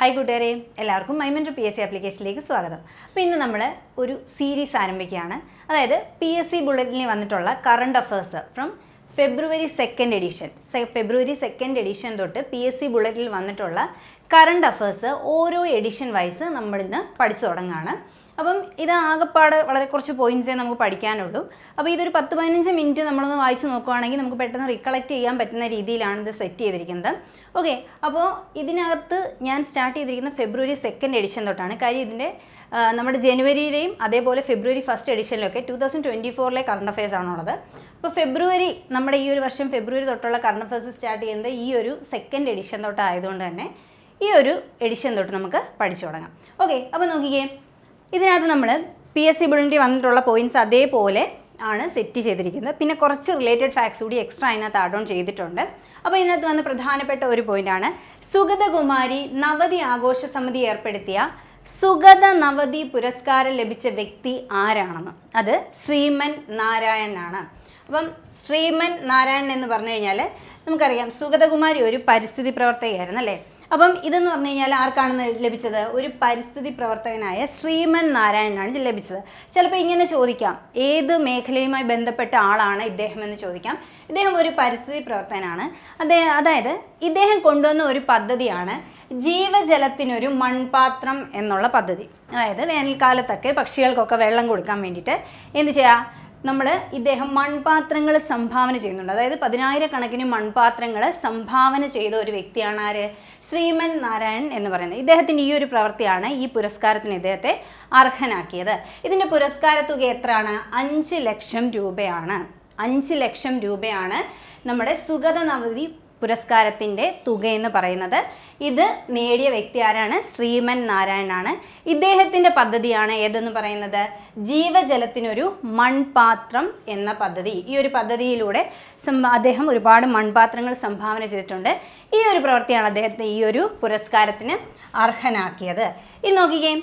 Hi കൂട്ടുകാരെ, എല്ലാവർക്കും മൈമെൻറ്റർ PSC ആപ്ലിക്കേഷനിലേക്ക് സ്വാഗതം. അപ്പോൾ ഇന്ന് നമ്മൾ ഒരു സീരീസ് ആരംഭിക്കുകയാണ്. അതായത് PSC ബുള്ളറ്റിനിൽ വന്നിട്ടുള്ള current affairs from February 2nd edition. February 2nd edition തൊട്ട് PSC ബുള്ളറ്റിൽ വന്നിട്ടുള്ള കറണ്ട് അഫേഴ്സ് ഓരോ എഡിഷൻ വൈസ് നമ്മളിന്ന് പഠിച്ചു തുടങ്ങുകയാണ്. അപ്പം ഇത് ആകെപ്പാട് വളരെ കുറച്ച് പോയിൻറ്റ്സേ നമുക്ക് പഠിക്കാനുള്ളൂ. അപ്പോൾ ഇതൊരു 10-15 മിനിറ്റ് നമ്മളൊന്ന് വായിച്ച് നോക്കുകയാണെങ്കിൽ നമുക്ക് പെട്ടെന്ന് റിക്കളക്ട് ചെയ്യാൻ പറ്റുന്ന രീതിയിലാണ് ഇത് സെറ്റ് ചെയ്തിരിക്കുന്നത്. ഓക്കെ, അപ്പോൾ ഇതിനകത്ത് ഞാൻ സ്റ്റാർട്ട് ചെയ്തിരിക്കുന്ന ഫെബ്രുവരി 2nd എഡിഷൻ തൊട്ടാണ്. കാര്യം ഇതിൻ്റെ നമ്മുടെ ജനുവരിയിലെയും അതേപോലെ ഫെബ്രുവരി 1st എഡിഷനിലൊക്കെ 2024 കറണ്ട് അഫയേഴ്സ് ആണുള്ളത്. അപ്പോൾ ഫെബ്രുവരി നമ്മുടെ ഈ ഒരു വർഷം ഫെബ്രുവരി തൊട്ടുള്ള കറണ്ട് അഫയേഴ്സ് സ്റ്റാർട്ട് ചെയ്യുന്നത് ഈ ഒരു 2nd എഡിഷൻ തൊട്ടായതുകൊണ്ട് തന്നെ ഈ ഒരു എഡിഷൻ തൊട്ട് നമുക്ക് പഠിച്ചു തുടങ്ങാം. ഓക്കെ, അപ്പോൾ നോക്കിക്കേ, ഇതിനകത്ത് നമ്മൾ PSC ബുള്ളറ്റിൽ വന്നിട്ടുള്ള പോയിൻറ്റ്സ് അതേപോലെ ആണ് സെറ്റ് ചെയ്തിരിക്കുന്നത്. പിന്നെ കുറച്ച് റിലേറ്റഡ് ഫാക്ട്സ് കൂടി എക്സ്ട്രാ അതിനകത്ത് ആഡ് ഓൺ ചെയ്തിട്ടുണ്ട്. അപ്പോൾ ഇതിനകത്ത് വന്ന് പ്രധാനപ്പെട്ട ഒരു പോയിൻ്റാണ് സുഗതകുമാരി നവതി ആഘോഷ സമിതി ഏർപ്പെടുത്തിയ സുഗത നവതി പുരസ്കാരം ലഭിച്ച വ്യക്തി ആരാണെന്ന്. അത് ശ്രീമൻ നാരായണനാണ്. അപ്പം ശ്രീമൻ നാരായണൻ എന്ന് പറഞ്ഞു കഴിഞ്ഞാൽ നമുക്കറിയാം സുഗതകുമാരി ഒരു പരിസ്ഥിതി പ്രവർത്തകയായിരുന്നു അല്ലേ. അപ്പം ഇതെന്ന് പറഞ്ഞു കഴിഞ്ഞാൽ ആർക്കാണ് ലഭിച്ചത്? ഒരു പരിസ്ഥിതി പ്രവർത്തകനായ ശ്രീമൻ നാരായണനാണ് ഇത് ലഭിച്ചത്. ചിലപ്പോൾ ഇങ്ങനെ ചോദിക്കാം, ഏത് മേഖലയുമായി ബന്ധപ്പെട്ട ആളാണ് ഇദ്ദേഹം എന്ന് ചോദിക്കാം. ഇദ്ദേഹം ഒരു പരിസ്ഥിതി പ്രവർത്തകനാണ്. അതായത് ഇദ്ദേഹം കൊണ്ടുവന്ന ഒരു പദ്ധതിയാണ് ജീവജലത്തിനൊരു മൺപാത്രം എന്നുള്ള പദ്ധതി. അതായത് വേനൽക്കാലത്തൊക്കെ പക്ഷികൾക്കൊക്കെ വെള്ളം കൊടുക്കാൻ വേണ്ടിയിട്ട് എന്ത് ചെയ്യുക, ഇദ്ദേഹം മൺപാത്രങ്ങൾ സംഭാവന ചെയ്യുന്നുണ്ട്. അതായത് 10,000 മൺപാത്രങ്ങൾ സംഭാവന ചെയ്ത ഒരു വ്യക്തിയാണ് ആര്? ശ്രീമൻ നാരായണൻ എന്ന് പറയുന്നത്. ഇദ്ദേഹത്തിൻ്റെ ഈ ഒരു പ്രവൃത്തിയാണ് ഈ പുരസ്കാരത്തിന് ഇദ്ദേഹത്തെ അർഹനാക്കിയത്. ഇതിൻ്റെ പുരസ്കാര തുക എത്രയാണ്? 5 ലക്ഷം രൂപയാണ്. 5 ലക്ഷം രൂപയാണ് നമ്മുടെ സുഗത നവതി പുരസ്കാരത്തിൻ്റെ തുക എന്ന് പറയുന്നത്. ഇത് നേടിയ വ്യക്തി ആരാണ്? ശ്രീമൻ നാരായണനാണ്. ഇദ്ദേഹത്തിൻ്റെ പദ്ധതിയാണ് ഏതെന്ന് പറയുന്നത്? ജീവജലത്തിനൊരു മൺപാത്രം എന്ന പദ്ധതി. ഈ ഒരു പദ്ധതിയിലൂടെ അദ്ദേഹം ഒരുപാട് മൺപാത്രങ്ങൾ സംഭാവന ചെയ്തിട്ടുണ്ട്. ഈ ഒരു പ്രവൃത്തിയാണ് അദ്ദേഹത്തെ ഈ ഒരു പുരസ്കാരത്തിന് അർഹനാക്കിയത്. ഇനി നോക്കിക്കേ,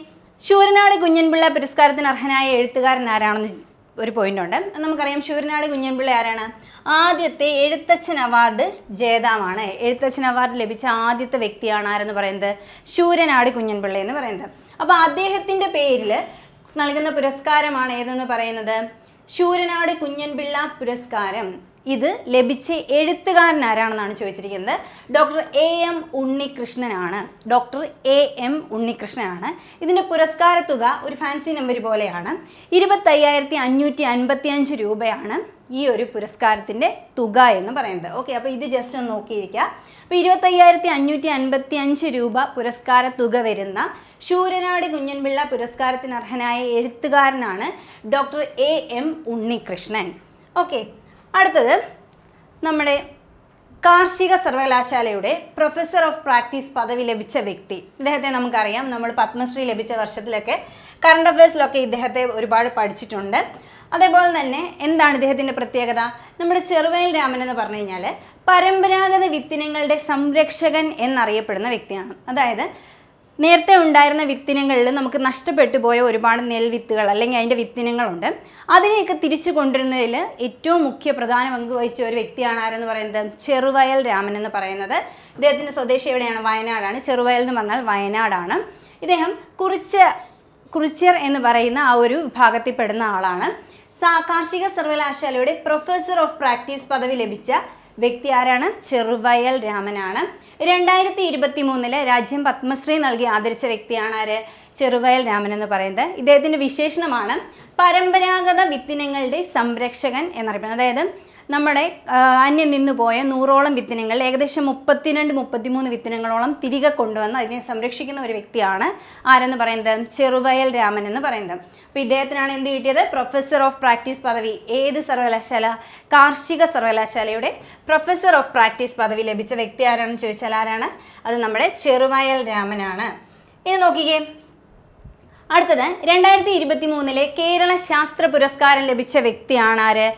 ശൂരനാട് കുഞ്ഞൻപിള്ള പുരസ്കാരത്തിന് അർഹനായ എഴുത്തുകാരൻ ആരാണെന്ന് ഒരു പോയിന്റ് ഉണ്ട്. നമുക്കറിയാം ശൂരനാട് കുഞ്ഞൻപിള്ള ആരാണ്? ആദ്യത്തെ എഴുത്തച്ഛൻ അവാർഡ് ജേതാവാണ്. എഴുത്തച്ഛൻ അവാർഡ് ലഭിച്ച ആദ്യത്തെ വ്യക്തിയാണ് ആരെന്ന് പറയുന്നത്? ശൂരനാട് കുഞ്ഞൻപിള്ള എന്ന് പറയുന്നത്. അപ്പോൾ അദ്ദേഹത്തിൻ്റെ പേരിൽ നൽകുന്ന പുരസ്കാരമാണ് ഏതെന്ന് പറയുന്നത്? ശൂരനാട് കുഞ്ഞൻപിള്ള പുരസ്കാരം. ഇത് ലഭിച്ച എഴുത്തുകാരൻ ആരാണെന്നാണ് ചോദിച്ചിരിക്കുന്നത്. ഡോക്ടർ AM ഉണ്ണികൃഷ്ണനാണ്. ഡോക്ടർ AM ഉണ്ണികൃഷ്ണനാണ്. ഇതിൻ്റെ പുരസ്കാര തുക ഒരു ഫാൻസി നമ്പർ പോലെയാണ്. 25,555 രൂപയാണ് ഈ ഒരു പുരസ്കാരത്തിൻ്റെ തുക എന്ന് പറയുന്നത്. ഓക്കെ, അപ്പോൾ ഇത് ജസ്റ്റ് ഒന്ന് നോക്കിയിരിക്കുക. അപ്പോൾ 25,555 രൂപ പുരസ്കാര തുക വരുന്ന ശൂരനാട് കുഞ്ഞൻപിള്ള പുരസ്കാരത്തിന് അർഹനായ എഴുത്തുകാരനാണ് ഡോക്ടർ AM ഉണ്ണികൃഷ്ണൻ. ഓക്കെ, അടുത്തത് നമ്മുടെ കാർഷിക സർവകലാശാലയുടെ പ്രൊഫസർ ഓഫ് പ്രാക്ടീസ് പദവി ലഭിച്ച വ്യക്തി. ഇദ്ദേഹത്തെ നമുക്കറിയാം, നമ്മൾ പത്മശ്രീ ലഭിച്ച വർഷത്തിലൊക്കെ കറണ്ട് അഫയേഴ്സിലൊക്കെ ഇദ്ദേഹത്തെ ഒരുപാട് പഠിച്ചിട്ടുണ്ട്. അതേപോലെ തന്നെ എന്താണ് ഇദ്ദേഹത്തിൻ്റെ പ്രത്യേകത? നമ്മുടെ ചെറുവയൽ രാമൻ എന്ന് പറഞ്ഞു കഴിഞ്ഞാൽ പരമ്പരാഗത വിത്തിനങ്ങളുടെ സംരക്ഷകൻ എന്നറിയപ്പെടുന്ന വ്യക്തിയാണ്. അതായത് നേരത്തെ ഉണ്ടായിരുന്ന വിത്തിനങ്ങളിൽ നമുക്ക് നഷ്ടപ്പെട്ടു പോയ ഒരുപാട് നെൽവിത്തുകൾ അല്ലെങ്കിൽ അതിൻ്റെ വിത്തിനങ്ങളുണ്ട്. അതിനെയൊക്കെ തിരിച്ചു കൊണ്ടുവരുന്നതിൽ ഏറ്റവും പ്രധാന പങ്ക് വഹിച്ച ഒരു വ്യക്തിയാണ് ആരെന്ന് പറയുന്നത്? ചെറുവയൽ രാമൻ എന്ന് പറയുന്നത്. ഇദ്ദേഹത്തിൻ്റെ സ്വദേശം എവിടെയാണ്? വയനാടാണ്. ചെറുവയൽ എന്ന് പറഞ്ഞാൽ വയനാടാണ്. ഇദ്ദേഹം കുറിച്യർ എന്ന് പറയുന്ന ആ ഒരു വിഭാഗത്തിൽ പെടുന്ന ആളാണ്. കാർഷിക സർവകലാശാലയുടെ പ്രൊഫസർ ഓഫ് പ്രാക്ടീസ് പദവി ലഭിച്ച വ്യക്തി ആരാണ്? ചെറുവയൽ രാമനാണ്. 2023 രാജ്യം പത്മശ്രീ നൽകി ആദരിച്ച വ്യക്തിയാണ് ആര്? ചെറുവയൽ രാമൻ എന്ന് പറയുന്നത്. ഇദ്ദേഹത്തിൻ്റെ വിശേഷണമാണ് പരമ്പരാഗത വിത്തിനങ്ങളുടെ സംരക്ഷകൻ എന്നറിയപ്പെടുന്നത്. അതായത് നമ്മുടെ അന്യം നിന്നു പോയ 100ഓളം വിത്തിനങ്ങൾ, ഏകദേശം 32-33 വിത്തിനങ്ങളോളം തിരികെ കൊണ്ടുവന്ന് അതിനെ സംരക്ഷിക്കുന്ന ഒരു വ്യക്തിയാണ് ആരെന്ന് പറയുന്നത്? ചെറുവയൽ രാമൻ എന്ന് പറയുന്നത്. അപ്പോൾ ഇദ്ദേഹത്തിനാണ് എന്ത് കിട്ടിയത്? പ്രൊഫസർ ഓഫ് പ്രാക്ടീസ് പദവി. ഏത് സർവകലാശാല? കാർഷിക സർവകലാശാലയുടെ പ്രൊഫസർ ഓഫ് പ്രാക്ടീസ് പദവി ലഭിച്ച വ്യക്തി ആരാണെന്ന് ചോദിച്ചാൽ ആരാണ്? അത് നമ്മുടെ ചെറുവയൽ രാമനാണ്. ഇനി നോക്കിക്കേ, അടുത്തത് 2023 കേരള ശാസ്ത്ര പുരസ്കാരം ലഭിച്ച വ്യക്തിയാണ് ആര്?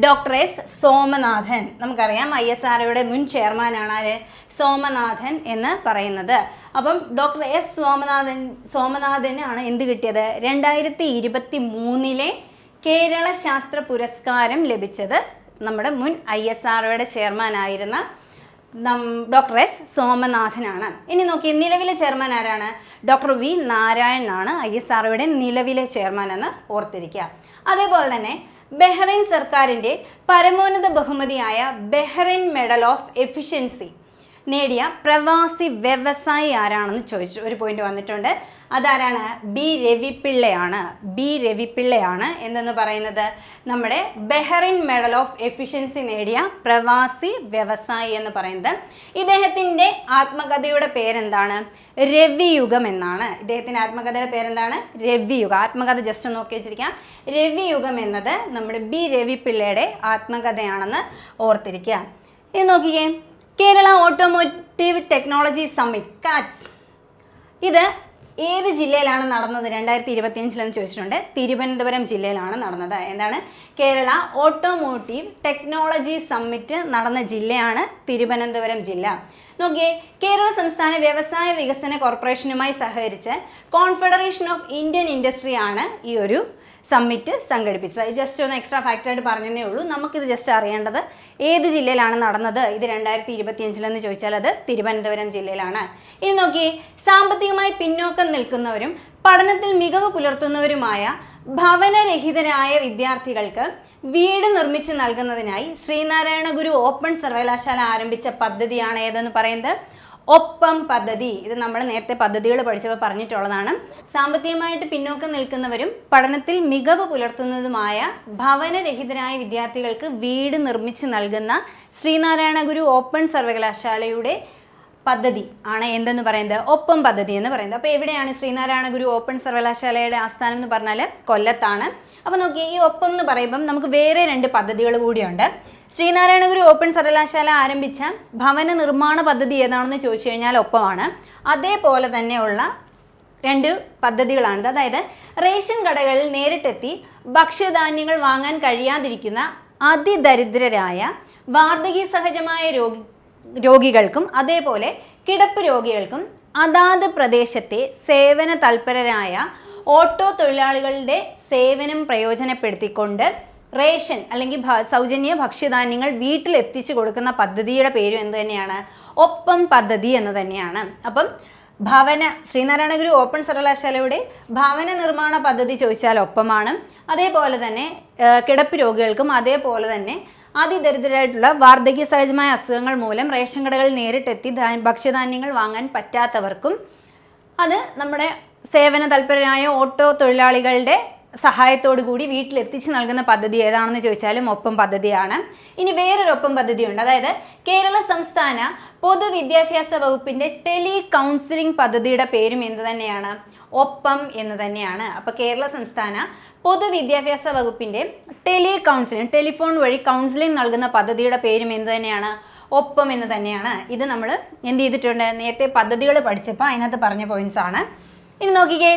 Doctor S Somanathan. നമുക്കറിയാം ISROയുടെ മുൻ ചെയർമാനാണ് ആര്? സോമനാഥൻ എന്ന് പറയുന്നത്. അപ്പം ഡോക്ടർ S സോമനാഥനാണ് എന്ത് കിട്ടിയത്? 2023 കേരള ശാസ്ത്ര പുരസ്കാരം ലഭിച്ചത് നമ്മുടെ മുൻ ISROയുടെ ചെയർമാനായിരുന്ന ഡോക്ടർ എസ് സോമനാഥനാണ്. ഇനി നോക്കി നിലവിലെ ചെയർമാൻ ആരാണ്? ഡോക്ടർ വി നാരായണനാണ് ISROയുടെ നിലവിലെ ചെയർമാൻ എന്ന് ഓർത്തിരിക്കുക. അതേപോലെ തന്നെ ബഹ്റൈൻ സർക്കാരിൻ്റെ പരമോന്നത ബഹുമതിയായ ബഹ്റൈൻ മെഡൽ ഓഫ് എഫിഷ്യൻസി നേടിയ പ്രവാസി വ്യവസായി ആരാണെന്ന് ചോദിച്ചു ഒരു പോയിന്റ് വന്നിട്ടുണ്ട്. അതാരാണ്? ബി രവിപിള്ളയാണ് എന്തെന്ന് പറയുന്നത് നമ്മുടെ ബഹ്റൈൻ മെഡൽ ഓഫ് എഫിഷ്യൻസി നേടിയ പ്രവാസി വ്യവസായി എന്ന് പറയുന്നത്. ഇദ്ദേഹത്തിൻ്റെ ആത്മകഥയുടെ പേരെന്താണ്? രവിയുഗം എന്നാണ്. ഇദ്ദേഹത്തിൻ്റെ ആത്മകഥയുടെ പേരെന്താണ്? രവിയുഗം. ആത്മകഥ ജസ്റ്റ് നോക്കി വെച്ചിരിക്കാം. രവിയുഗം എന്നത് നമ്മുടെ ബി രവിപിള്ളയുടെ ആത്മകഥയാണെന്ന് ഓർത്തിരിക്കുക. ഇത് നോക്കിക്കേ, Kerala automotive technology summit Katz ഇത് ഏത് ജില്ലയിലാണ് നടന്നത് 2025 ചോദിച്ചിട്ടുണ്ട്. തിരുവനന്തപുരം ജില്ലയിലാണ് നടന്നത്. എന്താണ്? കേരള ഓട്ടോമോട്ടീവ് ടെക്നോളജി സമ്മിറ്റ് നടന്ന ജില്ലയാണ് തിരുവനന്തപുരം ജില്ല. നോക്കിയേ, കേരള സംസ്ഥാന വ്യവസായ വികസന കോർപ്പറേഷനുമായി സഹകരിച്ച് കോൺഫെഡറേഷൻ ഓഫ് ഇന്ത്യൻ ഇൻഡസ്ട്രി ആണ് ഈ ഒരു സമ്മിറ്റ് സംഘടിപ്പിച്ചത്. ജസ്റ്റ് ഒന്ന് എക്സ്ട്രാ ഫാക്റ്റായിട്ട് പറഞ്ഞതേ ഉള്ളൂ. നമുക്കിത് ജസ്റ്റ് അറിയേണ്ടത് ഏത് ജില്ലയിലാണ് നടന്നത് ഇത് 2025 എന്ന് ചോദിച്ചാൽ അത് തിരുവനന്തപുരം ജില്ലയിലാണ്. ഇനി നോക്കി, സാമ്പത്തികമായി പിന്നോക്കം നിൽക്കുന്നവരും പഠനത്തിൽ മികവ് പുലർത്തുന്നവരുമായ ഭവനരഹിതരായ വിദ്യാർത്ഥികൾക്ക് വീട് നിർമ്മിച്ച് നൽകുന്നതിനായി ശ്രീനാരായണ ഗുരു ഓപ്പൺ സർവകലാശാല ആരംഭിച്ച പദ്ധതിയാണ് ഏതെന്ന് പറയുന്നത്? ഒപ്പം പദ്ധതി. ഇത് നമ്മൾ നേരത്തെ പദ്ധതികൾ പഠിച്ചപ്പോൾ പറഞ്ഞിട്ടുള്ളതാണ്. സാമ്പത്തികമായിട്ട് പിന്നോക്കം നിൽക്കുന്നവരും പഠനത്തിൽ മികവ് പുലർത്തുന്നതുമായ ഭവനരഹിതരായ വിദ്യാർത്ഥികൾക്ക് വീട് നിർമ്മിച്ച് നൽകുന്ന ശ്രീനാരായണ ഗുരു ഓപ്പൺ സർവകലാശാലയുടെ പദ്ധതി ആണ് എന്തെന്ന് പറയുന്നത്? ഒപ്പം പദ്ധതി എന്ന് പറയുന്നത്. അപ്പോൾ എവിടെയാണ് ശ്രീനാരായണ ഗുരു ഓപ്പൺ സർവകലാശാലയുടെ ആസ്ഥാനം എന്ന് പറഞ്ഞാൽ കൊല്ലത്താണ്. അപ്പോൾ നോക്കി, ഈ ഒപ്പം എന്ന് പറയുമ്പം നമുക്ക് വേറെ 2 പദ്ധതികൾ കൂടിയുണ്ട്. ശ്രീനാരായണ ഗുരു ഓപ്പൺ സർവകലാശാല ആരംഭിച്ച ഭവന നിർമ്മാണ പദ്ധതി ഏതാണെന്ന് ചോദിച്ചു കഴിഞ്ഞാൽ ഒപ്പമാണ്. അതേപോലെ തന്നെയുള്ള 2 പദ്ധതികളാണിത്. അതായത് റേഷൻ കടകളിൽ നേരിട്ടെത്തി ഭക്ഷ്യധാന്യങ്ങൾ വാങ്ങാൻ കഴിയാതിരിക്കുന്ന അതിദരിദ്രരായ വാർദ്ധക്യ സഹജമായ രോഗികൾക്കും അതേപോലെ കിടപ്പ് രോഗികൾക്കും അതാത് പ്രദേശത്തെ സേവന തൽപരരായ ഓട്ടോ തൊഴിലാളികളുടെ സേവനം പ്രയോജനപ്പെടുത്തിക്കൊണ്ട് റേഷൻ അല്ലെങ്കിൽ സൗജന്യ ഭക്ഷ്യധാന്യങ്ങൾ വീട്ടിലെത്തിച്ചു കൊടുക്കുന്ന പദ്ധതിയുടെ പേരും എന്ത് തന്നെയാണ്? ഒപ്പം പദ്ധതി എന്ന് തന്നെയാണ്. അപ്പം ശ്രീനാരായണ ഗുരു ഓപ്പൺ സർവകലാശാലയുടെ ഭവന നിർമ്മാണ പദ്ധതി ചോദിച്ചാൽ ഒപ്പമാണ്. അതേപോലെ തന്നെ കിടപ്പ് രോഗികൾക്കും അതേപോലെ തന്നെ അതിദരിദ്രരായിട്ടുള്ള വാർദ്ധക്യ സഹജമായ അസുഖങ്ങൾ മൂലം റേഷൻ കടകളിൽ നേരിട്ടെത്തി ഭക്ഷ്യധാന്യങ്ങൾ വാങ്ങാൻ പറ്റാത്തവർക്കും അത് നമ്മുടെ സേവന തൽപരരായ ഓട്ടോ തൊഴിലാളികളുടെ സഹായത്തോടു കൂടി വീട്ടിലെത്തിച്ച് നൽകുന്ന പദ്ധതി ഏതാണെന്ന് ചോദിച്ചാലും ഒപ്പം പദ്ധതിയാണ്. ഇനി വേറൊരു ഒപ്പം പദ്ധതിയുണ്ട്. അതായത് കേരള സംസ്ഥാന പൊതുവിദ്യാഭ്യാസ വകുപ്പിൻ്റെ ടെലി കൗൺസിലിംഗ് പദ്ധതിയുടെ പേരും എന്ത് തന്നെയാണ്? ഒപ്പം എന്ന് തന്നെയാണ്. അപ്പോൾ കേരള സംസ്ഥാന പൊതുവിദ്യാഭ്യാസ വകുപ്പിൻ്റെ ടെലി കൗൺസിലിംഗ്, ടെലിഫോൺ വഴി കൗൺസിലിംഗ് നൽകുന്ന പദ്ധതിയുടെ പേരും എന്ത് തന്നെയാണ്? ഒപ്പം എന്ന് തന്നെയാണ്. ഇത് നമ്മൾ എന്ത് ചെയ്തിട്ടുണ്ട്? നേരത്തെ പദ്ധതികൾ പഠിച്ചപ്പോൾ അതിനകത്ത് പറഞ്ഞ പോയിന്റ്സ് ആണ്. ഇനി നോക്കിക്കേ,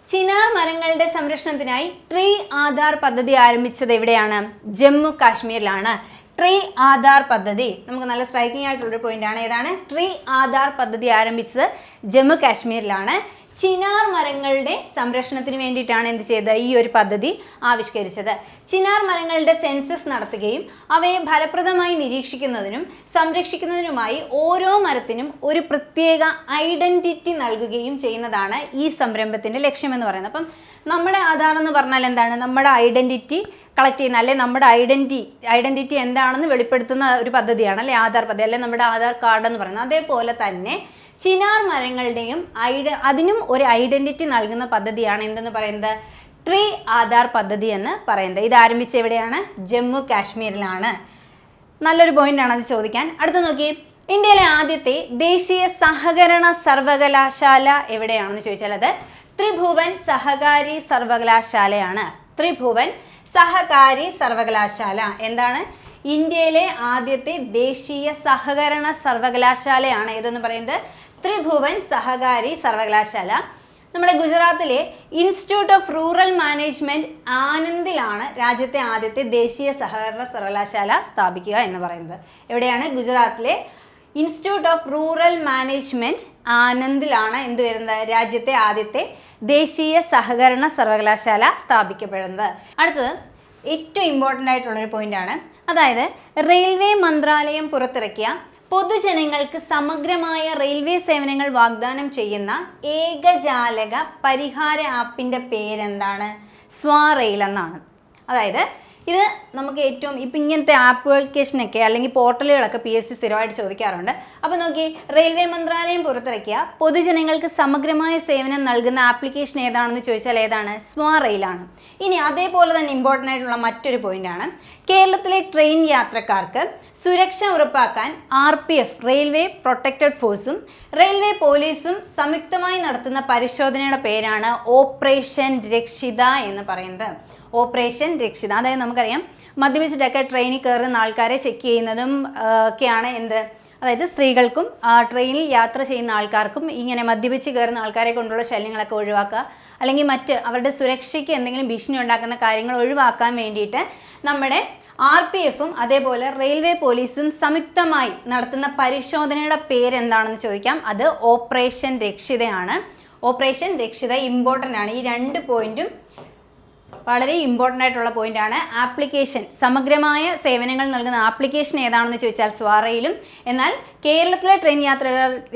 ചിനാർ മരങ്ങളുടെ സംരക്ഷണത്തിനായി ട്രീ ആധാർ പദ്ധതി ആരംഭിച്ചത് എവിടെയാണ്? ജമ്മു കാശ്മീരിലാണ്. ട്രീ ആധാർ പദ്ധതി നമുക്ക് നല്ല സ്ട്രൈക്കിംഗ് ആയിട്ടുള്ളൊരു പോയിന്റാണ്. ഏതാണ്? ട്രീ ആധാർ പദ്ധതി ആരംഭിച്ചത് ജമ്മു കാശ്മീരിലാണ്. ചിനാർ മരങ്ങളുടെ സംരക്ഷണത്തിന് വേണ്ടിയിട്ടാണ് എന്ത് ചെയ്തത്? ഈ ഒരു പദ്ധതി ആവിഷ്കരിച്ചത്. ചിനാർ മരങ്ങളുടെ സെൻസസ് നടത്തുകയും അവയെ ഫലപ്രദമായി നിരീക്ഷിക്കുന്നതിനും സംരക്ഷിക്കുന്നതിനുമായി ഓരോ മരത്തിനും ഒരു പ്രത്യേക ഐഡൻറ്റിറ്റി നൽകുകയും ചെയ്യുന്നതാണ് ഈ സംരംഭത്തിൻ്റെ ലക്ഷ്യമെന്ന് പറയുന്നത്. അപ്പം നമ്മുടെ ആധാർ എന്ന് പറഞ്ഞാൽ എന്താണ്? നമ്മുടെ ഐഡൻറ്റിറ്റി കളക്ട് ചെയ്യുന്ന, അല്ലെ നമ്മുടെ ഐഡൻറ്റിറ്റി എന്താണെന്ന് വെളിപ്പെടുത്തുന്ന ഒരു പദ്ധതിയാണ് അല്ലെ ആധാർ പദ്ധതി, അല്ലെ നമ്മുടെ ആധാർ കാർഡ് എന്ന് പറയുന്നത്. അതേപോലെ തന്നെ ചിനാർ മരങ്ങളുടെയും അതിനും ഒരു ഐഡൻറ്റിറ്റി നൽകുന്ന പദ്ധതിയാണ് എന്തെന്ന് പറയുന്നത്? ട്രീ ആധാർ പദ്ധതി എന്ന് പറയുന്നത്. ഇത് ആരംഭിച്ച എവിടെയാണ്? ജമ്മു കാശ്മീരിലാണ്. നല്ലൊരു പോയിന്റാണ് അത് ചോദിക്കാൻ. അടുത്ത നോക്കി, ഇന്ത്യയിലെ ആദ്യത്തെ ദേശീയ സഹകരണ സർവകലാശാല എവിടെയാണെന്ന് ചോദിച്ചാൽ അത് ത്രിഭുവൻ സഹകാരി സർവകലാശാലയാണ്. ത്രിഭുവൻ സഹകാരി സർവകലാശാല എന്താണ്? ഇന്ത്യയിലെ ആദ്യത്തെ ദേശീയ സഹകരണ സർവകലാശാലയാണ് ഏതെന്ന് പറയുന്നത്? ത്രിഭുവൻ സഹകാരി സർവകലാശാല. നമ്മുടെ ഗുജറാത്തിലെ ഇൻസ്റ്റിറ്റ്യൂട്ട് ഓഫ് റൂറൽ മാനേജ്മെൻറ്റ് ആനന്ദിലാണ് രാജ്യത്തെ ആദ്യത്തെ ദേശീയ സഹകരണ സർവകലാശാല സ്ഥാപിക്കുക എന്ന് പറയുന്നത്. എവിടെയാണ്? ഗുജറാത്തിലെ ഇൻസ്റ്റിറ്റ്യൂട്ട് ഓഫ് റൂറൽ മാനേജ്മെൻറ്റ് ആനന്ദിലാണ് എന്ത് വരുന്നത്? രാജ്യത്തെ ആദ്യത്തെ ദേശീയ സഹകരണ സർവകലാശാല സ്ഥാപിക്കപ്പെടുന്നത്. അടുത്തത് ഏറ്റവും ഇമ്പോർട്ടൻ്റ് ആയിട്ടുള്ളൊരു പോയിൻ്റാണ്. അതായത് റെയിൽവേ മന്ത്രാലയം പുറത്തിറക്കിയ പൊതുജനങ്ങൾക്ക് സമഗ്രമായ റെയിൽവേ സേവനങ്ങൾ വാഗ്ദാനം ചെയ്യുന്ന ഏകജാലക പരിഹാര ആപ്പിൻ്റെ പേരെന്താണ്? സ്വറെയിൽ എന്നാണ്. അതായത് ഇത് നമുക്ക് ഏറ്റവും ഇപ്പം ഇങ്ങനത്തെ ആപ്ലിക്കേഷനൊക്കെ അല്ലെങ്കിൽ പോർട്ടലുകളൊക്കെ PSC സ്ഥിരമായിട്ട് ചോദിക്കാറുണ്ട്. അപ്പോൾ നോക്കി, റെയിൽവേ മന്ത്രാലയം പുറത്തിറക്കിയ പൊതുജനങ്ങൾക്ക് സമഗ്രമായ സേവനം നൽകുന്ന ആപ്ലിക്കേഷൻ ഏതാണെന്ന് ചോദിച്ചാൽ ഏതാണ്? സ്വറെയിലാണ്. ഇനി അതേപോലെ തന്നെ ഇമ്പോർട്ടൻ്റ് ആയിട്ടുള്ള മറ്റൊരു പോയിന്റാണ്, കേരളത്തിലെ ട്രെയിൻ യാത്രക്കാർക്ക് സുരക്ഷ ഉറപ്പാക്കാൻ RPF റെയിൽവേ പ്രൊട്ടക്റ്റഡ് ഫോഴ്സും റെയിൽവേ പോലീസും സംയുക്തമായി നടത്തുന്ന പരിശോധനയുടെ പേരാണ് ഓപ്പറേഷൻ രക്ഷിത എന്ന് പറയുന്നത്. ഓപ്പറേഷൻ രക്ഷിത. അതായത് നമുക്കറിയാം, മദ്യപിച്ചിട്ടൊക്കെ ട്രെയിനിൽ കയറുന്ന ആൾക്കാരെ ചെക്ക് ചെയ്യുന്നതും ഒക്കെയാണ് എന്ത്, അതായത് സ്ത്രീകൾക്കും ട്രെയിനിൽ യാത്ര ചെയ്യുന്ന ആൾക്കാർക്കും ഇങ്ങനെ മദ്യപിച്ച് കയറുന്ന ആൾക്കാരെ കൊണ്ടുള്ള ശല്യങ്ങളൊക്കെ ഒഴിവാക്കുക, അല്ലെങ്കിൽ മറ്റ് അവരുടെ സുരക്ഷയ്ക്ക് എന്തെങ്കിലും ഭീഷണി ഉണ്ടാക്കുന്ന കാര്യങ്ങൾ ഒഴിവാക്കാൻ വേണ്ടിയിട്ട് നമ്മുടെ RPFും അതേപോലെ റെയിൽവേ പോലീസും സംയുക്തമായി നടത്തുന്ന പരിശോധനയുടെ പേരെന്താണെന്ന് ചോദിക്കാം. അത് ഓപ്പറേഷൻ രക്ഷിതയാണ്. ഓപ്പറേഷൻ രക്ഷിത ഇമ്പോർട്ടൻ്റ് ആണ്. ഈ രണ്ട് പോയിന്റും വളരെ ഇമ്പോർട്ടൻ്റ് ആയിട്ടുള്ള പോയിന്റാണ്. ആപ്ലിക്കേഷൻ, സമഗ്രമായ സേവനങ്ങൾ നൽകുന്ന ആപ്ലിക്കേഷൻ ഏതാണെന്ന് ചോദിച്ചാൽ സ്വറെയിലും, എന്നാൽ കേരളത്തിലെ ട്രെയിൻ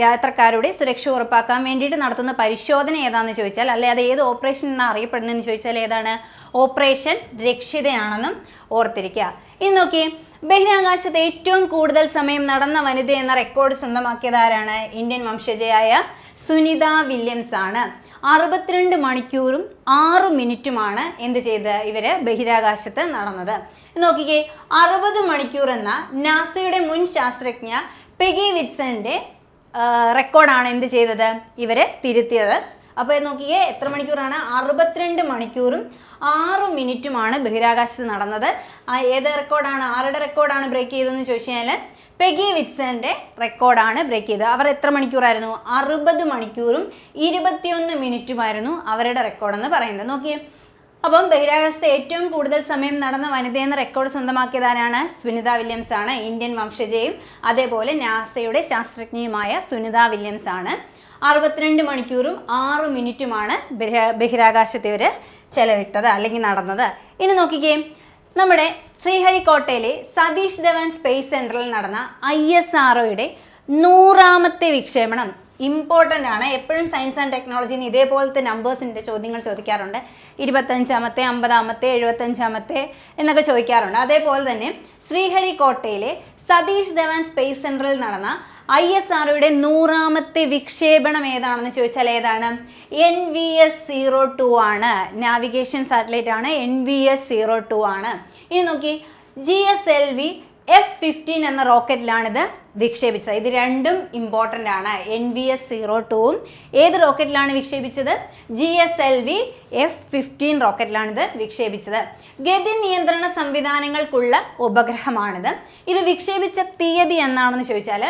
യാത്രക്കാരുടെ സുരക്ഷ ഉറപ്പാക്കാൻ വേണ്ടിയിട്ട് നടത്തുന്ന പരിശോധന ഏതാണെന്ന് ചോദിച്ചാൽ, അല്ലെ അത് ഏത് ഓപ്പറേഷൻ എന്നാണ് അറിയപ്പെടുന്നതെന്ന് ചോദിച്ചാൽ ഏതാണ്? ഓപ്പറേഷൻ രക്ഷിതയാണെന്നും ഓർത്തിരിക്കുക. ഇനി നോക്കി, ബഹിരാകാശത്ത് ഏറ്റവും കൂടുതൽ സമയം നടന്ന വനിത എന്ന റെക്കോർഡ് സ്വന്തമാക്കിയത് ആരാണ്? ഇന്ത്യൻ വംശജയായ സുനിത വില്യംസ് ആണ്. 62 മണിക്കൂറും 6 മിനിറ്റുമാണ് എന്ത് ചെയ്ത് ഇവര് ബഹിരാകാശത്ത് നടന്നത്. നോക്കിക്കേ, 60 മണിക്കൂർ എന്ന നാസയുടെ മുൻ ശാസ്ത്രജ്ഞ പെഗി വിറ്റ്സന്റെ റെക്കോർഡാണ് എന്ത് ചെയ്തത്, ഇവര് തിരുത്തിയത്. അപ്പോൾ നോക്കിക്കേ, എത്ര മണിക്കൂറാണ്? 62 മണിക്കൂറും 6 മിനിറ്റുമാണ് ബഹിരാകാശത്ത് നടന്നത്. ഏത് റെക്കോർഡാണ്, ആരുടെ റെക്കോർഡാണ് ബ്രേക്ക് ചെയ്തതെന്ന് ചോദിച്ചു കഴിഞ്ഞാൽ പെഗി വിറ്റ്സന്റെ റെക്കോർഡാണ് ബ്രേക്ക് ചെയ്തത്. അവർ എത്ര മണിക്കൂറായിരുന്നു? 60 മണിക്കൂറും 21 മിനിറ്റുമായിരുന്നു അവരുടെ റെക്കോർഡെന്ന് പറയുന്നത്. നോക്കിയേ, അപ്പം ബഹിരാകാശത്ത് ഏറ്റവും കൂടുതൽ സമയം നടന്ന വനിത എന്ന റെക്കോർഡ് സ്വന്തമാക്കിയതാരാണ്? സുനിത വില്യംസ് ആണ്. ഇന്ത്യൻ വംശജയും അതേപോലെ നാസയുടെ ശാസ്ത്രജ്ഞയുമായ സുനിത വില്യംസ് ആണ്. 62 മണിക്കൂറും 6 മിനിറ്റുമാണ് ബഹിരാകാശത്ത് ഇവർ ചെലവിട്ടത് അല്ലെങ്കിൽ നടന്നത്. ഇനി നോക്കിക്കേ, നമ്മുടെ ശ്രീഹരിക്കോട്ടയിലെ സതീഷ് ധവാൻ സ്പേസ് സെൻറ്ററിൽ നടന്ന ISROയുടെ 100ാമത്തെ വിക്ഷേപണം ഇമ്പോർട്ടൻ്റ് ആണ്. എപ്പോഴും സയൻസ് ആൻഡ് ടെക്നോളജിന്ന് ഇതേപോലത്തെ നമ്പേഴ്സിൻ്റെ ചോദ്യങ്ങൾ ചോദിക്കാറുണ്ട്. 25ാമത്തെ, 50ാമത്തെ, 75ാമത്തെ എന്നൊക്കെ ചോദിക്കാറുണ്ട്. അതേപോലെ തന്നെ ശ്രീഹരിക്കോട്ടയിലെ സതീഷ് ധവാൻ സ്പേസ് സെൻറ്ററിൽ നടന്ന ISROയുടെ 100ാമത്തെ വിക്ഷേപണം ഏതാണെന്ന് ചോദിച്ചാൽ ഏതാണ്? NVS-02 ആണ്. നാവിഗേഷൻ സാറ്റലൈറ്റ് ആണ്. NVS-02 ആണ്. ഇനി നോക്കി, GSLV F-15 എന്ന റോക്കറ്റിലാണിത് വിക്ഷേപിച്ചത്. ഇത് രണ്ടും ഇമ്പോർട്ടൻ്റ് ആണ്. NVS-02ഉം ഏത് റോക്കറ്റിലാണ് വിക്ഷേപിച്ചത്? GSLV F-15 റോക്കറ്റിലാണിത് വിക്ഷേപിച്ചത്. ഗതി നിയന്ത്രണ സംവിധാനങ്ങൾക്കുള്ള ഉപഗ്രഹമാണിത്. ഇത് വിക്ഷേപിച്ച തീയതി എന്നാണെന്ന് ചോദിച്ചാൽ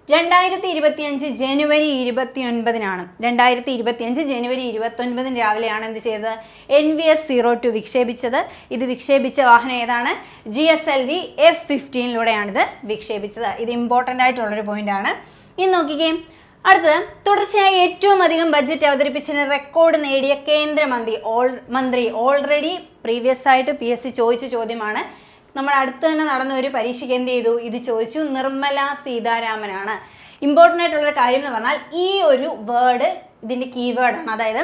2025 ജനുവരി 29-നാണ്. 2025 ജനുവരി 29 രാവിലെയാണ് എന്ത് ചെയ്തത്? NVS-02 വിക്ഷേപിച്ചത്. ഇത് വിക്ഷേപിച്ച വാഹനം ഏതാണ്? GSLV F-15ലൂടെയാണിത് വിക്ഷേപിച്ചത്. ഇത് ഇമ്പോർട്ടൻ്റ് ആയിട്ടുള്ളൊരു പോയിന്റാണ്. ഇനി നോക്കിക്കേ, അടുത്തത്, തുടർച്ചയായി ഏറ്റവും അധികം ബഡ്ജറ്റ് അവതരിപ്പിച്ചതിന് റെക്കോർഡ് നേടിയ കേന്ദ്രമന്ത്രി ഓൾറെഡി പ്രീവിയസ് ആയിട്ട് PSC ചോദിച്ച ചോദ്യമാണ്. നമ്മൾ അടുത്ത് തന്നെ നടന്ന ഒരു പരീക്ഷയ്ക്ക് എന്ത് ചെയ്തു, ഇത് ചോദിച്ചു. നിർമ്മല സീതാരാമനാണ്. ഇമ്പോർട്ടൻ്റ് ആയിട്ടുള്ളൊരു കാര്യം എന്ന് പറഞ്ഞാൽ ഈ ഒരു വേർഡ് ഇതിൻ്റെ കീവേഡാണ്. അതായത്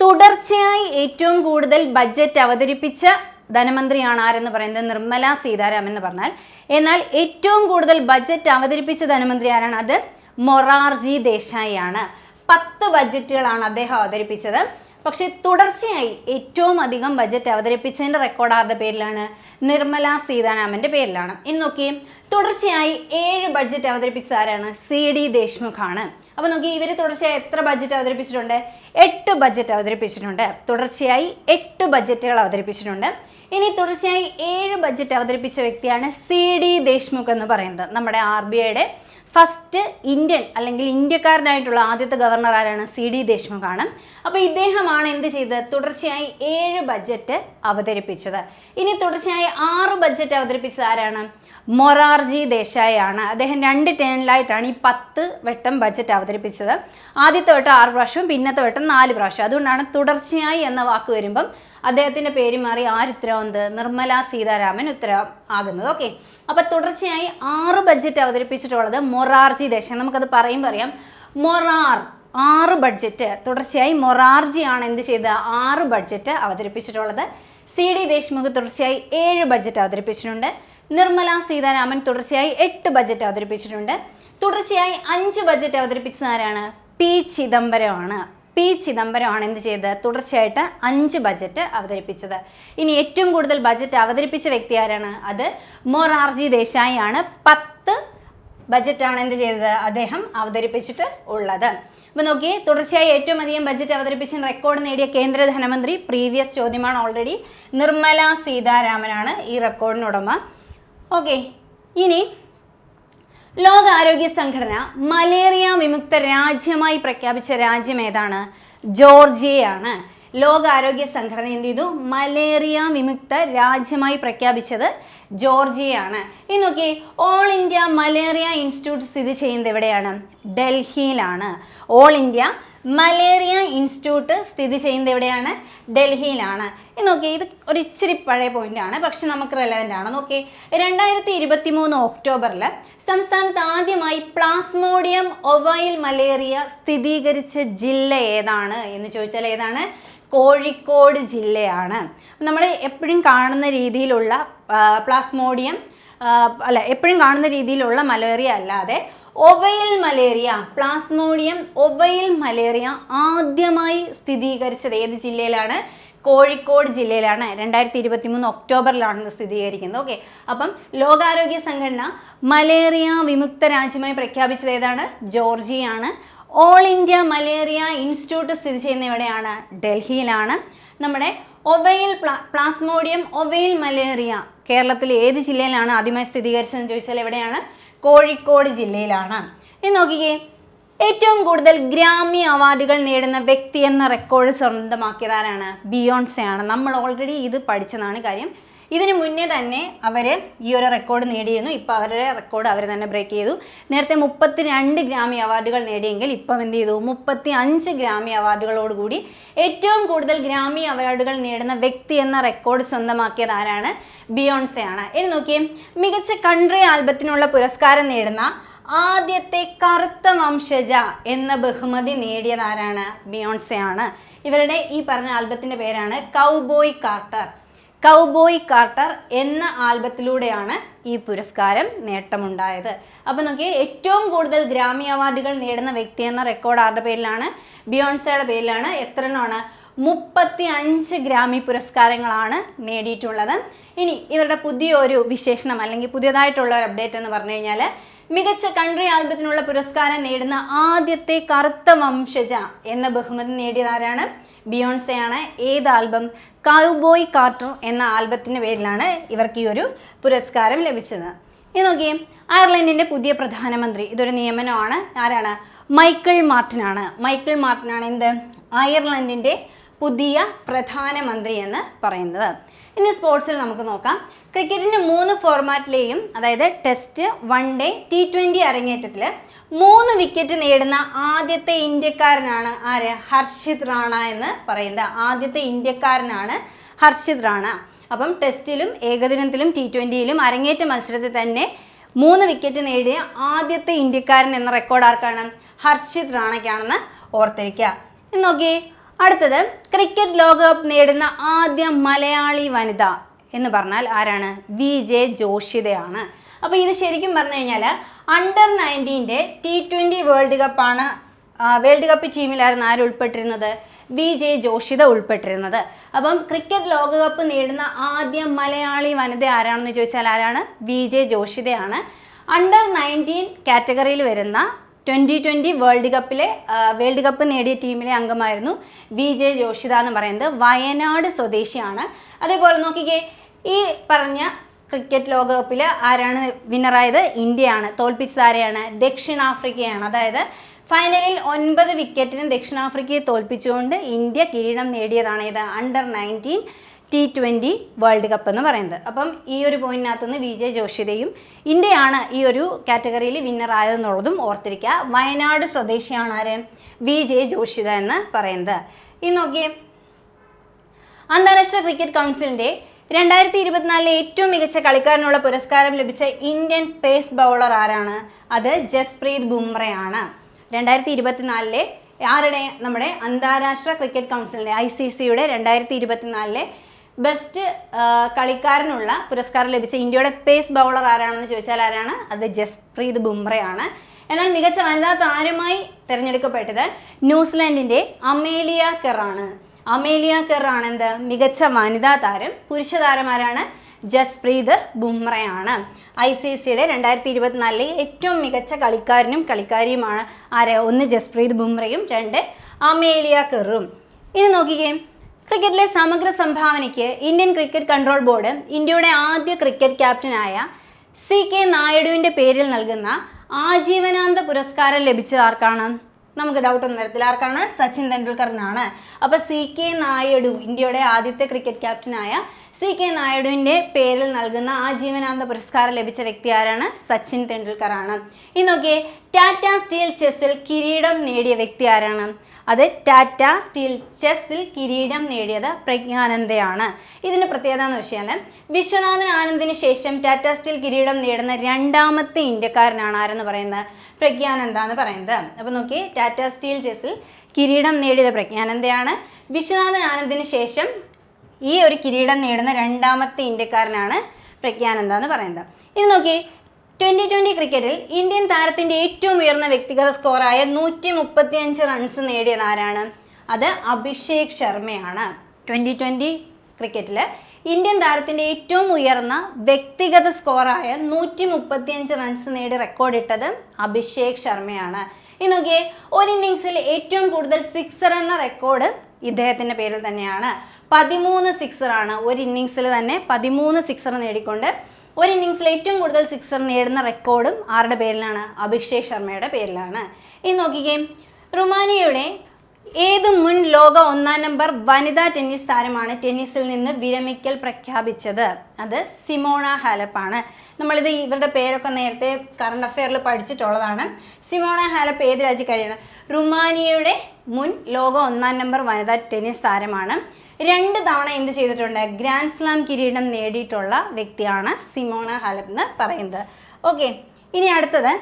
തുടർച്ചയായി ഏറ്റവും കൂടുതൽ ബഡ്ജറ്റ് അവതരിപ്പിച്ച ധനമന്ത്രിയാണ് ആരെന്ന് പറയുന്നത്? നിർമ്മല സീതാരാമൻ എന്ന് പറഞ്ഞാൽ. എന്നാൽ ഏറ്റവും കൂടുതൽ ബഡ്ജറ്റ് അവതരിപ്പിച്ച ധനമന്ത്രി ആരാണ്? അത് മൊറാർജി ദേശായി ആണ്. 10 ബഡ്ജറ്റുകളാണ് അദ്ദേഹം അവതരിപ്പിച്ചത്. പക്ഷേ തുടർച്ചയായി ഏറ്റവും അധികം ബഡ്ജറ്റ് അവതരിപ്പിച്ചതിൻ്റെ റെക്കോർഡ് ആരുടെ പേരിലാണ്? നിർമ്മല സീതാരാമൻ്റെ പേരിലാണ്. ഇനി നോക്കിയേ, തുടർച്ചയായി 7 ബഡ്ജറ്റ് അവതരിപ്പിച്ചത് ആരാണ്? CD ദേശ്മുഖ് ആണ്. അപ്പോൾ നോക്കി, ഇവർ തുടർച്ചയായി എത്ര ബഡ്ജറ്റ് അവതരിപ്പിച്ചിട്ടുണ്ട്? 8 ബഡ്ജറ്റ് അവതരിപ്പിച്ചിട്ടുണ്ട്. തുടർച്ചയായി 8 ബഡ്ജറ്റുകൾ അവതരിപ്പിച്ചിട്ടുണ്ട്. ഇനി തുടർച്ചയായി 7 ബഡ്ജറ്റ് അവതരിപ്പിച്ച വ്യക്തിയാണ് CD ദേശ്മുഖ് എന്ന് പറയുന്നത്. നമ്മുടെ RBIയുടെ ഫസ്റ്റ് ഇന്ത്യൻ അല്ലെങ്കിൽ ഇന്ത്യക്കാരനായിട്ടുള്ള ആദ്യത്തെ ഗവർണർ ആരാണ്? CD ദേശ്മുഖ് ആണ്. അപ്പോൾ ഇദ്ദേഹമാണ് എന്ത് ചെയ്തത്? തുടർച്ചയായി 7 ബഡ്ജറ്റ് അവതരിപ്പിച്ചത്. ഇനി തുടർച്ചയായി 6 ബഡ്ജറ്റ് അവതരിപ്പിച്ചത് ആരാണ്? മൊറാർജി ദേശായി ആണ്. അദ്ദേഹം 2 ടേണിലായിട്ടാണ് ഈ 10 വട്ടം ബഡ്ജറ്റ് അവതരിപ്പിച്ചത്. ആദ്യത്തെ വട്ടം 6 പ്രാവശ്യവും പിന്നത്തെ വട്ടം 4 പ്രാവശ്യം. അതുകൊണ്ടാണ് തുടർച്ചയായി എന്ന വാക്ക് വരുമ്പം അദ്ദേഹത്തിൻ്റെ പേര് മാറി ആരുത്തരവാകുന്നത്? നിർമ്മല സീതാരാമൻ ഉത്തരവ് ആകുന്നത്. ഓക്കെ, അപ്പോൾ തുടർച്ചയായി 6 ബഡ്ജറ്റ് അവതരിപ്പിച്ചിട്ടുള്ളത് മൊറാർജി ദേശായി. നമുക്കത് പറയാം. മൊറാർ 6 ബഡ്ജറ്റ് തുടർച്ചയായി മൊറാർജിയാണ് എന്ത് ചെയ്ത 6 ബഡ്ജറ്റ് അവതരിപ്പിച്ചിട്ടുള്ളത്. CD ദേശ്മുഖ് തുടർച്ചയായി 7 ബഡ്ജറ്റ് അവതരിപ്പിച്ചിട്ടുണ്ട്. നിർമ്മല സീതാരാമൻ തുടർച്ചയായി 8 ബഡ്ജറ്റ് അവതരിപ്പിച്ചിട്ടുണ്ട്. തുടർച്ചയായി 5 ബഡ്ജറ്റ് അവതരിപ്പിച്ചത് ആരാണ്? പി ചിദംബരമാണ് എന്ത് ചെയ്തത്? തുടർച്ചയായിട്ട് 5 ബഡ്ജറ്റ് അവതരിപ്പിച്ചത്. ഇനി ഏറ്റവും കൂടുതൽ ബഡ്ജറ്റ് അവതരിപ്പിച്ച വ്യക്തി ആരാണ്? അത് മൊറാർജി ദേശായി ആണ്. 10 ബഡ്ജറ്റാണ് എന്ത് ചെയ്തത്? അദ്ദേഹം അവതരിപ്പിച്ചിട്ട് ഉള്ളത്. അപ്പോൾ നോക്കിയേ, തുടർച്ചയായി ഏറ്റവും അധികം ബഡ്ജറ്റ് അവതരിപ്പിച്ച റെക്കോർഡ് നേടിയ കേന്ദ്ര ധനമന്ത്രി, പ്രീവിയസ് ചോദ്യമാണ് ഓൾറെഡി, നിർമ്മല സീതാരാമനാണ് ഈ റെക്കോർഡിനുടമ. ഓക്കെ, ഇനി ലോകാരോഗ്യ സംഘടന മലേറിയ വിമുക്ത രാജ്യമായി പ്രഖ്യാപിച്ച രാജ്യം ഏതാണ്? ജോർജിയയാണ്. ലോകാരോഗ്യ സംഘടന എന്ത് ചെയ്തു? മലേറിയ വിമുക്ത രാജ്യമായി പ്രഖ്യാപിച്ചത് ജോർജിയയാണ്. ഇനി നോക്കി, ഓൾ ഇന്ത്യ മലേറിയ ഇൻസ്റ്റിറ്റ്യൂട്ട് സ്ഥിതി ചെയ്യുന്നത് എവിടെയാണ്? ഡൽഹിയിലാണ്. ഓൾ ഇന്ത്യ മലേറിയ ഇൻസ്റ്റിറ്റ്യൂട്ട് സ്ഥിതി ചെയ്യുന്നത് എവിടെയാണ്? ഡൽഹിയിലാണ്. ഇനി നോക്കി, ഇത് ഒരു ഇച്ചിരി പഴയ പോയിന്റ് ആണ്, പക്ഷെ നമുക്ക് റെലവൻ്റ് ആണ്. നോക്കി, 2023 ഒക്ടോബറിൽ സംസ്ഥാനത്ത് ആദ്യമായി പ്ലാസ്മോഡിയം ഒവൈൽ മലേറിയ സ്ഥിരീകരിച്ച ജില്ല ഏതാണ് എന്ന് ചോദിച്ചാൽ ഏതാണ്? കോഴിക്കോട് ജില്ലയാണ്. നമ്മൾ എപ്പോഴും കാണുന്ന രീതിയിലുള്ള പ്ലാസ്മോഡിയം എപ്പോഴും കാണുന്ന രീതിയിലുള്ള മലേറിയ അല്ലാതെ ഒവൈൽ മലേറിയ, പ്ലാസ്മോഡിയം ഒവൈൽ മലേറിയ ആദ്യമായി സ്ഥിരീകരിച്ചത് ഏത് ജില്ലയിലാണ്? കോഴിക്കോട് ജില്ലയിലാണ്. 2023 ഒക്ടോബറിലാണ് ഇത് സ്ഥിരീകരിക്കുന്നത്. ഓക്കെ, അപ്പം ലോകാരോഗ്യ സംഘടന മലേറിയ വിമുക്ത രാജ്യമായി പ്രഖ്യാപിച്ചത് ഏതാണ്? ജോർജിയയാണ്. ഓൾ ഇന്ത്യ മലേറിയ ഇൻസ്റ്റിറ്റ്യൂട്ട് സ്ഥിതി ചെയ്യുന്ന എവിടെയാണ്? ഡൽഹിയിലാണ്. നമ്മുടെ പ്ലാസ്മോഡിയം ഒവൈൽ മലേറിയ കേരളത്തിലെ ഏത് ജില്ലയിലാണ് ആദ്യമായി സ്ഥിരീകരിച്ചതെന്ന് ചോദിച്ചാൽ എവിടെയാണ്? കോഴിക്കോട് ജില്ലയിലാണ്. ഇനി നോക്കിക്കേ, ഏറ്റവും കൂടുതൽ ഗ്രാമി അവാർഡുകൾ നേടുന്ന വ്യക്തി എന്ന റെക്കോർഡ് സ്വന്തമാക്കിയതാരാണ്? ബിയോൺസെ ആണ്. നമ്മൾ ഓൾറെഡി ഇത് പഠിച്ചതാണ് കാര്യം. ഇതിന് മുന്നേ തന്നെ അവർ ഈ ഒരു റെക്കോർഡ് നേടിയിരുന്നു. ഇപ്പോൾ അവരുടെ റെക്കോർഡ് അവർ തന്നെ ബ്രേക്ക് ചെയ്തു. നേരത്തെ 32 ഗ്രാമി അവാർഡുകൾ നേടിയെങ്കിൽ ഇപ്പം എന്ത് ചെയ്തു? 35 ഗ്രാമി അവാർഡുകളോടുകൂടി ഏറ്റവും കൂടുതൽ ഗ്രാമി അവാർഡുകൾ നേടുന്ന വ്യക്തി എന്ന റെക്കോർഡ് സ്വന്തമാക്കിയത് ആരാണ്? ബിയോൺസെ ആണ്. ഇനി നോക്കിയേ, മികച്ച കൺട്രി ആൽബത്തിനുള്ള പുരസ്കാരം നേടുന്ന ആദ്യത്തെ കറുത്ത വംശജ എന്ന ബഹുമതി നേടിയത് ആരാണ്? ബിയോൺസെ ആണ്. ഇവരുടെ ഈ പറഞ്ഞ ആൽബത്തിൻ്റെ പേരാണ് കൗബോയ് കാർട്ടർ. കൗബോയ് കാർട്ടർ എന്ന ആൽബത്തിലൂടെയാണ് ഈ പുരസ്കാരം നേട്ടമുണ്ടായത്. അപ്പോൾ നോക്കിയേ, ഏറ്റവും കൂടുതൽ ഗ്രാമി അവാർഡുകൾ നേടുന്ന വ്യക്തി എന്ന റെക്കോർഡ് ആരുടെ പേരിലാണ്? ബിയോൺസയുടെ പേരിലാണ്. എത്ര എണ്ണമാണ്? 35 ഗ്രാമി പുരസ്കാരങ്ങളാണ് നേടിയിട്ടുള്ളത്. ഇനി ഇവരുടെ പുതിയൊരു വിശേഷണം അല്ലെങ്കിൽ പുതിയതായിട്ടുള്ള ഒരു അപ്ഡേറ്റ് എന്ന് പറഞ്ഞു കഴിഞ്ഞാൽ, മികച്ച കൺട്രി ആൽബത്തിനുള്ള പുരസ്കാരം നേടുന്ന ആദ്യത്തെ കറുത്ത വംശജ എന്ന ബഹുമതി നേടിയതാരാണ്? ബിയോൺസെ ആണ്. ഏത് ആൽബം? കൗബോയ് കാർട്ടർ എന്ന ആൽബത്തിൻ്റെ പേരിലാണ് ഇവർക്ക് ഈ ഒരു പുരസ്കാരം ലഭിച്ചത്. ഇനി നോക്കിയേ, അയർലൻഡിൻ്റെ പുതിയ പ്രധാനമന്ത്രി, ഇതൊരു നിയമനമാണ്. ആരാണ്? മൈക്കിൾ മാർട്ടിനാണ്. മൈക്കിൾ മാർട്ടിനാണ് എന്ത്? അയർലൻഡിൻ്റെ പുതിയ പ്രധാനമന്ത്രി എന്ന് പറയുന്നത്. ഇനി സ്പോർട്സിൽ നമുക്ക് നോക്കാം. ക്രിക്കറ്റിൻ്റെ 3 ഫോർമാറ്റിലെയും, അതായത് ടെസ്റ്റ്, 1 ഡേ, T20 അരങ്ങേറ്റത്തിൽ 3 വിക്കറ്റ് നേടുന്ന ആദ്യത്തെ ഇന്ത്യക്കാരനാണ് ആര്? ഹർഷിത് റാണ എന്ന് പറയുന്നത്. ആദ്യത്തെ ഇന്ത്യക്കാരനാണ് ഹർഷിത് റാണ. അപ്പം ടെസ്റ്റിലും ഏകദിനത്തിലും T20യിലും അരങ്ങേറ്റ മത്സരത്തിൽ തന്നെ 3 വിക്കറ്റ് നേടിയ ആദ്യത്തെ ഇന്ത്യക്കാരൻ എന്ന റെക്കോർഡ് ആർക്കാണ്? ഹർഷിത് റാണയ്ക്കാണെന്ന് ഓർത്തിരിക്കുക. നോക്കിയേ, അടുത്തത് ക്രിക്കറ്റ് ലോകകപ്പ് നേടുന്ന ആദ്യ മലയാളി വനിത എന്ന് പറഞ്ഞാൽ ആരാണ്? VJ ജോഷിതയാണ്. അപ്പോൾ ഇത് ശരിക്കും പറഞ്ഞു കഴിഞ്ഞാൽ അണ്ടർ 19 T20 വേൾഡ് കപ്പാണ്. വേൾഡ് കപ്പ് ടീമിലായിരുന്നു ആര് ഉൾപ്പെട്ടിരുന്നത്? VJ ജോഷിത ഉൾപ്പെട്ടിരുന്നത്. അപ്പം ക്രിക്കറ്റ് ലോകകപ്പ് നേടുന്ന ആദ്യ മലയാളി വനിത ആരാണെന്ന് ചോദിച്ചാൽ ആരാണ്? VJ ജോഷിതയാണ്. അണ്ടർ 19 കാറ്റഗറിയിൽ വരുന്ന 2020 വേൾഡ് കപ്പ് നേടിയ ടീമിലെ അംഗമായിരുന്നു VJ ജോഷിത എന്ന് പറയുന്നത്. വയനാട് സ്വദേശിയാണ്. അതേപോലെ നോക്കിക്കേ, ഈ പറഞ്ഞ ക്രിക്കറ്റ് ലോകകപ്പിൽ ആരാണ് വിന്നറായത്? ഇന്ത്യയാണ്. തോൽപ്പിച്ചത് ആരെയാണ്? ദക്ഷിണാഫ്രിക്കയാണ്. അതായത് ഫൈനലിൽ 9 വിക്കറ്റിന് ദക്ഷിണാഫ്രിക്കയെ തോൽപ്പിച്ചുകൊണ്ട് ഇന്ത്യ കിരീടം നേടിയതാണ് ഇത് അണ്ടർ 19 T20 വേൾഡ് കപ്പ് എന്ന് പറയുന്നത്. അപ്പം ഈ ഒരു പോയിന്റിനകത്തുനിന്ന് VJ ജോഷിതയും ഇന്ത്യയാണ് ഈ ഒരു കാറ്റഗറിയിൽ വിന്നർ ആയതെന്നുള്ളതും ഓർത്തിരിക്കുക. വയനാട് സ്വദേശിയാണ് ആര്? VJ ജോഷിത എന്ന് പറയുന്നത്. ഈ നോക്കിയേ, അന്താരാഷ്ട്ര ക്രിക്കറ്റ് കൗൺസിലിന്റെ 2024 ഏറ്റവും മികച്ച കളിക്കാരനുള്ള പുരസ്കാരം ലഭിച്ച ഇന്ത്യൻ പേസ് ബൗളർ ആരാണ്? അത് ജസ്പ്രീത് ബുംറയാണ്. 2024 ആരുടെ? നമ്മുടെ അന്താരാഷ്ട്ര ക്രിക്കറ്റ് കൗൺസിലിന്റെ ICCയുടെ 2024 ബെസ്റ്റ് കളിക്കാരനുള്ള പുരസ്കാരം ലഭിച്ച ഇന്ത്യയുടെ പേസ് ബൗളർ ആരാണെന്ന് ചോദിച്ചാൽ ആരാണ്? അത് ജസ്പ്രീത് ബുംറയാണ്. എന്നാൽ മികച്ച വനിതാ താരമായി തിരഞ്ഞെടുക്കപ്പെട്ടത് ന്യൂസിലാൻഡിന്റെ അമേലിയ കെറാണ്. അമേലിയ കെറാണ് എന്ത്? മികച്ച വനിതാ താരം. പുരുഷ താരമാരാണ്? ജസ്പ്രീത് ബുംറയാണ്. ICCയുടെ 2024 ഏറ്റവും മികച്ച കളിക്കാരനും കളിക്കാരിയുമാണ് ആരെ? ഒന്ന് ജസ്പ്രീത് ബുംറയും, രണ്ട് അമേലിയ കെറും. ഇനി നോക്കിക്കേ, ക്രിക്കറ്റിലെ സമഗ്ര സംഭാവനയ്ക്ക് ഇന്ത്യൻ ക്രിക്കറ്റ് കൺട്രോൾ ബോർഡ് ഇന്ത്യയുടെ ആദ്യ ക്രിക്കറ്റ് ക്യാപ്റ്റനായ CK നായിഡുവിൻ്റെ പേരിൽ നൽകുന്ന ആജീവനാന്ത പുരസ്കാരം ലഭിച്ചത് ആർക്കാണ്? നമുക്ക് ഡൗട്ടൊന്നും വരത്തില്ല. ആർക്കാണ്? സച്ചിൻ തെണ്ടുൽക്കറിനാണ്. അപ്പോൾ CK നായിഡു, ഇന്ത്യയുടെ ആദ്യത്തെ ക്രിക്കറ്റ് ക്യാപ്റ്റനായ CK നായിഡുവിൻ്റെ പേരിൽ നൽകുന്ന ആജീവനാന്ത പുരസ്കാരം ലഭിച്ച വ്യക്തി ആരാണ്? സച്ചിൻ തെണ്ടുൽക്കറാണ്. ഇനി നോക്കിയേ, ടാറ്റ സ്റ്റീൽ ചെസ്സിൽ കിരീടം നേടിയ വ്യക്തി ആരാണ്? അത് ടാറ്റ സ്റ്റീൽ ചെസ്സിൽ കിരീടം നേടിയത് പ്രജ്ഞാനന്ദയാണ്. ഇതിൻ്റെ പ്രത്യേകത എന്ന് വെച്ചാൽ വിശ്വനാഥൻ ആനന്ദിന് ശേഷം ടാറ്റ സ്റ്റീൽ കിരീടം നേടുന്ന രണ്ടാമത്തെ ഇന്ത്യക്കാരനാണ് ആരെന്ന് പറയുന്നത്? പ്രജ്ഞാനന്ദ എന്ന് പറയുന്നത്. അപ്പോൾ നോക്കി, ടാറ്റ സ്റ്റീൽ ചെസ്സിൽ കിരീടം നേടിയത് പ്രജ്ഞാനന്ദയാണ്. വിശ്വനാഥൻ ആനന്ദിന് ശേഷം ഈ ഒരു കിരീടം നേടുന്ന രണ്ടാമത്തെ ഇന്ത്യക്കാരനാണ് പ്രജ്ഞാനന്ദ എന്ന് പറയുന്നത്. ഇനി നോക്കി, 2020 ക്രിക്കറ്റിൽ ഇന്ത്യൻ താരത്തിൻ്റെ ഏറ്റവും ഉയർന്ന വ്യക്തിഗത സ്കോറായ 135 റൺസ് നേടിയത് ആരാണ്? അത് അഭിഷേക് ശർമ്മയാണ്. 2020 ക്രിക്കറ്റിൽ ഇന്ത്യൻ താരത്തിൻ്റെ ഏറ്റവും ഉയർന്ന വ്യക്തിഗത സ്കോറായ 135 റൺസ് നേടി റെക്കോർഡിട്ടത് അഭിഷേക് ശർമ്മയാണ്. ഇനി നോക്കിയേ, ഒരു ഇന്നിങ്സിൽ ഏറ്റവും കൂടുതൽ സിക്സർ എന്ന റെക്കോർഡ് ഇദ്ദേഹത്തിൻ്റെ പേരിൽ തന്നെയാണ്. 13 സിക്സറാണ്. ഒരു ഇന്നിങ്സിൽ തന്നെ 13 സിക്സർ നേടിക്കൊണ്ട് ഒരു ഇന്നിങ്സിൽ ഏറ്റവും കൂടുതൽ സിക്സർ നേടുന്ന റെക്കോർഡും ആരുടെ പേരിലാണ്? അഭിഷേക് ശർമ്മയുടെ പേരിലാണ്. ഇനി നോക്കിക്കേ, റുമാനിയയുടെ ഏത് മുൻ ലോക 1-ാം നമ്പർ വനിതാ ടെന്നീസ് താരമാണ് ടെന്നീസിൽ നിന്ന് വിരമിക്കൽ പ്രഖ്യാപിച്ചത്? അത് സിമോണ ഹാലപ്പാണ്. നമ്മളിത് ഇവരുടെ പേരൊക്കെ നേരത്തെ കറണ്ട് അഫെയറിൽ പഠിച്ചിട്ടുള്ളതാണ്. സിമോണ ഹാലപ്പ് ഏത് രാജ്യക്കാരിയാണ്? റുമാനിയയുടെ മുൻ ലോക 1-ാം നമ്പർ വനിതാ ടെന്നീസ് താരമാണ്. 2 തവണ എന്ത് ചെയ്തിട്ടുണ്ട്? ഗ്രാൻഡ് സ്ലാം കിരീടം നേടിയിട്ടുള്ള വ്യക്തിയാണ് സിമോണ ഹാലപ്പ് എന്ന് പറയുന്നത്. ഓക്കെ, ഇനി അടുത്തത്,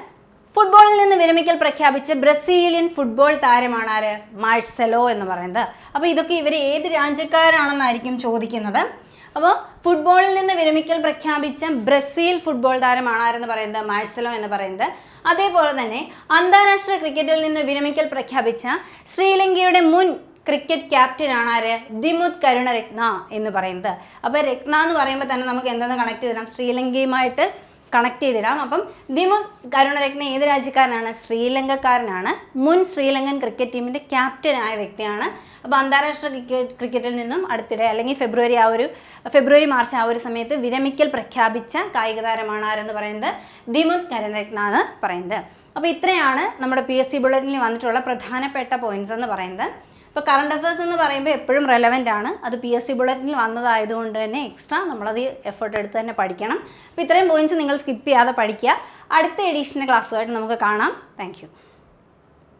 ഫുട്ബോളിൽ നിന്ന് വിരമിക്കൽ പ്രഖ്യാപിച്ച ബ്രസീലിയൻ ഫുട്ബോൾ താരമാണ് ആര്? മാർസെലോ എന്ന് പറയുന്നത്. അപ്പോൾ ഇതൊക്കെ ഇവർ ഏത് രാജ്യക്കാരാണെന്നായിരിക്കും ചോദിക്കുന്നത്. അപ്പോൾ ഫുട്ബോളിൽ നിന്ന് വിരമിക്കൽ പ്രഖ്യാപിച്ച ബ്രസീൽ ഫുട്ബോൾ താരമാണ് ആരെന്ന് പറയുന്നത്? മാർസെലോ എന്ന് പറയുന്നത്. അതേപോലെ തന്നെ അന്താരാഷ്ട്ര ക്രിക്കറ്റിൽ നിന്ന് വിരമിക്കൽ പ്രഖ്യാപിച്ച ശ്രീലങ്കയുടെ മുൻ ക്രിക്കറ്റ് ക്യാപ്റ്റനാണ് ആര്? ദിമുത് കരുണരത്ന എന്ന് പറയുന്നത്. അപ്പോൾ രത്ന എന്ന് പറയുമ്പോൾ തന്നെ നമുക്ക് എന്തെന്ന് കണക്ട് ചെയ്തിടാം? ശ്രീലങ്കയുമായിട്ട് കണക്ട് ചെയ്തിടാം. അപ്പം ദിമുത് കരുണരത്ന ഏത് രാജ്യക്കാരനാണ്? ശ്രീലങ്കക്കാരനാണ്. മുൻ ശ്രീലങ്കൻ ക്രിക്കറ്റ് ടീമിൻ്റെ ക്യാപ്റ്റനായ വ്യക്തിയാണ്. അപ്പോൾ അന്താരാഷ്ട്ര ക്രിക്കറ്റിൽ നിന്നും അടുത്തിടെ അല്ലെങ്കിൽ ഫെബ്രുവരി മാർച്ച് ആ ഒരു സമയത്ത് വിരമിക്കൽ പ്രഖ്യാപിച്ച കായിക താരമാണ് ആരെന്ന് പറയുന്നത്? ദിമുത് കരുണരത്ന എന്ന് പറയുന്നത്. അപ്പോൾ ഇത്രയാണ് നമ്മുടെ PSC ബുള്ളറ്റിനിൽ വന്നിട്ടുള്ള പ്രധാനപ്പെട്ട പോയിന്റ്സ് എന്ന് പറയുന്നത്. ഇപ്പോൾ കറണ്ട് അഫയേഴ്സ് എന്ന് പറയുമ്പോൾ എപ്പോഴും റെലവൻ്റ് ആണ്. അത് PSC ബുള്ളറ്റിനിൽ വന്നതായതുകൊണ്ട് തന്നെ എക്സ്ട്രാ നമ്മളത് എഫേർട്ട് എടുത്ത് തന്നെ പഠിക്കണം. അപ്പോൾ ഇത്രയും പോയിന്റ്സ് നിങ്ങൾ സ്കിപ്പ് ചെയ്യാതെ പഠിക്കുക. അടുത്ത എഡീഷൻ്റെ ക്ലാസ്സുമായിട്ട് നമുക്ക് കാണാം. താങ്ക്